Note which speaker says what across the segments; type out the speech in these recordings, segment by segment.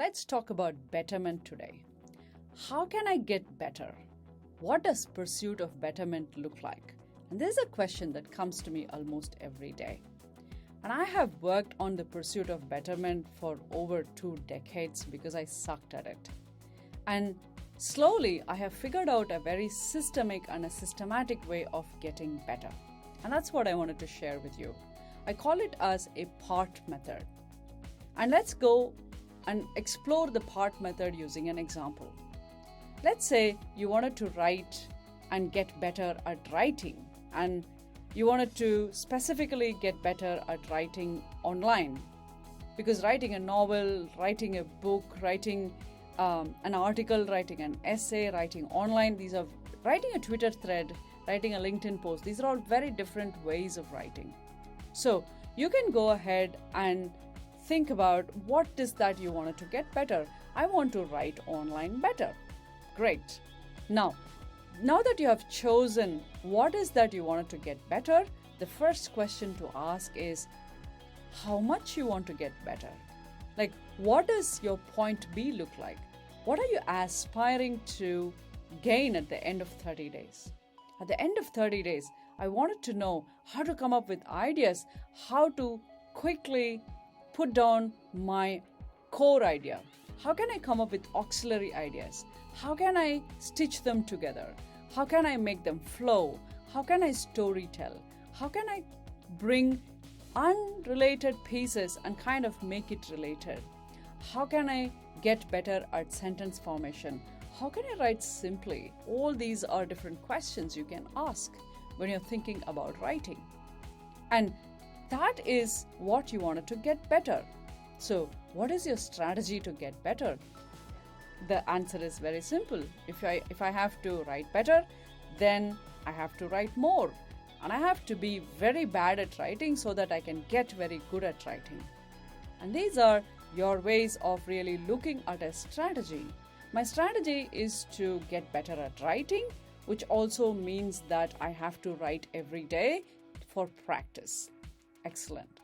Speaker 1: let's talk about betterment today. How can I get better? What does pursuit of betterment look like? And this is a question that comes to me almost every day. And I have worked on the pursuit of betterment for over 2 decades because I sucked at it. And slowly, I have figured out a very systemic and a systematic way of getting better. And that's what I wanted to share with you. I call it as a part method. And let's go and explore the part method using an example. Let's say you wanted to write and get better at writing, and you wanted to specifically get better at writing online, because writing a novel, writing a book, writing an article, writing an essay, writing online, writing a Twitter thread, writing a LinkedIn post, these are all very different ways of writing. So you can go ahead and think about what is that you wanted to get better. I want to write online better. Great. Now that you have chosen what is that you wanted to get better, the first question to ask is how much you want to get better. Like, what does your point B look like? What are you aspiring to gain at the end of 30 days? At the end of 30 days, I wanted to know how to come up with ideas, how to quickly put down my core idea. How can I come up with auxiliary ideas? How can I stitch them together? How can I make them flow? How can I story tell? How can I bring unrelated pieces and kind of make it related? How can I get better at sentence formation? How can I write simply? All these are different questions you can ask when you're thinking about writing. And that is what you wanted to get better. So, what is your strategy to get better? The answer is very simple. If I have to write better, then I have to write more. And I have to be very bad at writing so that I can get very good at writing. And these are your ways of really looking at a strategy. My strategy is to get better at writing, which also means that I have to write every day for practice. Excellent.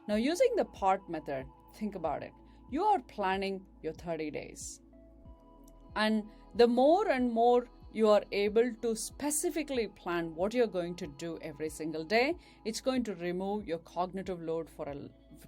Speaker 1: Now, using the part method, think about it. You are planning your 30 days. And the more and more you are able to specifically plan what you're going to do every single day, it's going to remove your cognitive load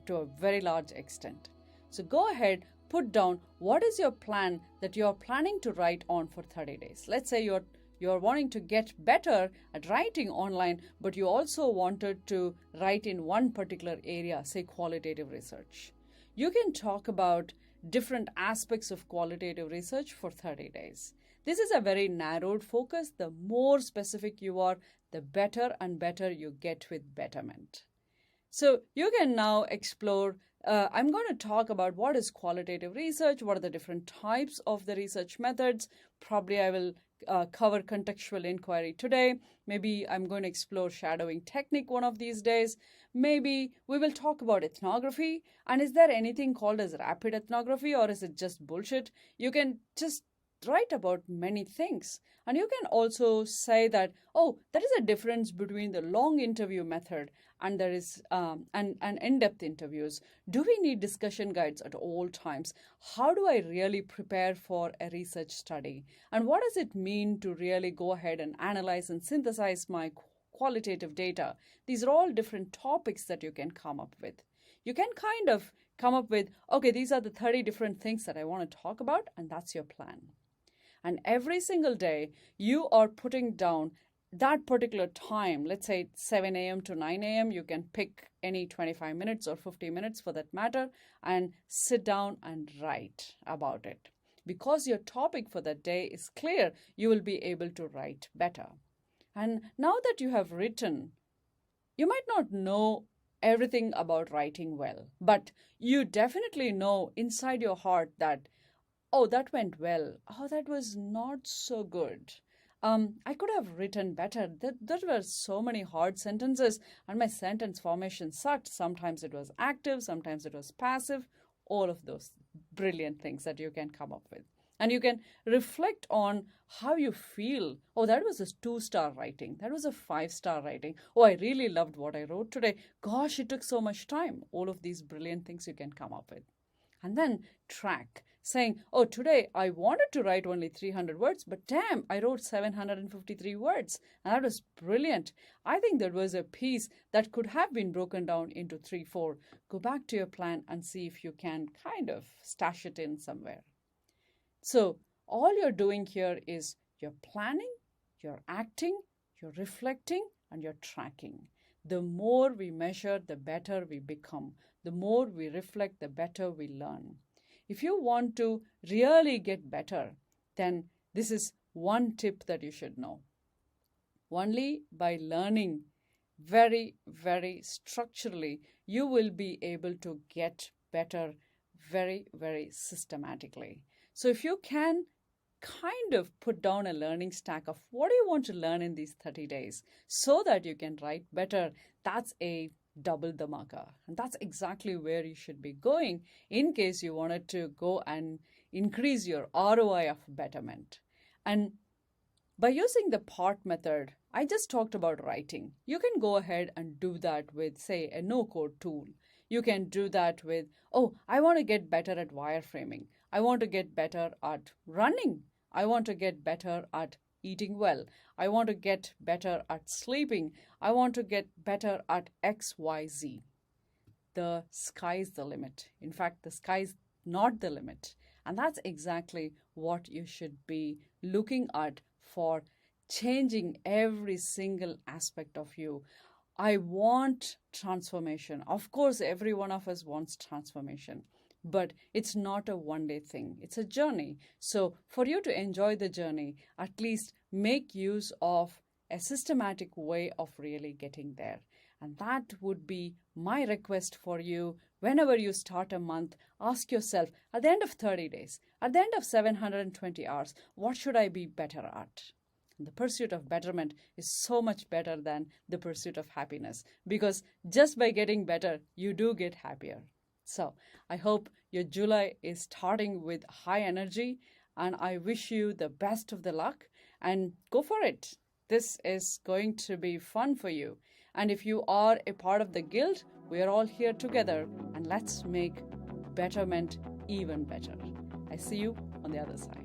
Speaker 1: to a very large extent. So go ahead, put down what is your plan that you're planning to write on for 30 days. Let's say you're wanting to get better at writing online, but you also wanted to write in one particular area, say qualitative research. You can talk about different aspects of qualitative research for 30 days. This is a very narrowed focus. The more specific you are, the better and better you get with betterment. So you can now explore. I'm going to talk about what is qualitative research, what are the different types of the research methods. Probably I will cover contextual inquiry today. Maybe I'm going to explore shadowing technique one of these days. Maybe we will talk about ethnography. And is there anything called as rapid ethnography, or is it just bullshit? You can just write about many things. And you can also say that, there is a difference between the long interview method and there is and in-depth interviews. Do we need discussion guides at all times? How do I really prepare for a research study? And what does it mean to really go ahead and analyze and synthesize my qualitative data? These are all different topics that you can come up with. You can kind of come up with, these are the 30 different things that I want to talk about, and that's your plan. And every single day, you are putting down that particular time, let's say 7 a.m. to 9 a.m., you can pick any 25 minutes or 50 minutes for that matter, and sit down and write about it. Because your topic for that day is clear, you will be able to write better. And now that you have written, you might not know everything about writing well, but you definitely know inside your heart that, that went well. That was not so good. I could have written better. There were so many hard sentences and my sentence formation sucked. Sometimes it was active, sometimes it was passive. All of those brilliant things that you can come up with. And you can reflect on how you feel. That was a 2-star writing. That was a 5-star writing. I really loved what I wrote today. Gosh, it took so much time. All of these brilliant things you can come up with. And then track, saying, oh, today I wanted to write only 300 words, but damn, I wrote 753 words. And that was brilliant. I think there was a piece that could have been broken down into 3, 4. Go back to your plan and see if you can kind of stash it in somewhere. So all you're doing here is you're planning, you're acting, you're reflecting, and you're tracking. The more we measure, the better we become. The more we reflect, the better we learn. If you want to really get better, then this is one tip that you should know. Only by learning very, very structurally, you will be able to get better very, very systematically. So if you can kind of put down a learning stack of what do you want to learn in these 30 days so that you can write better, that's a double the marker. And that's exactly where you should be going in case you wanted to go and increase your ROI of betterment. And by using the part method, I just talked about writing. You can go ahead and do that with, say, a no-code tool. You can do that with, oh, I want to get better at wireframing. I want to get better at running. I want to get better at eating well. I want to get better at sleeping. I want to get better at XYZ. The sky's the limit. In fact, the sky's not the limit. And that's exactly what you should be looking at for changing every single aspect of you. I want transformation. Of course, every one of us wants transformation. But it's not a one-day thing. It's a journey. So for you to enjoy the journey, at least make use of a systematic way of really getting there. And that would be my request for you. Whenever you start a month, ask yourself, at the end of 30 days, at the end of 720 hours, what should I be better at? And the pursuit of betterment is so much better than the pursuit of happiness, because just by getting better, you do get happier. So I hope your July is starting with high energy, and I wish you the best of the luck, and go for it. This is going to be fun for you. And if you are a part of the guild, we are all here together, and let's make betterment even better. I see you on the other side.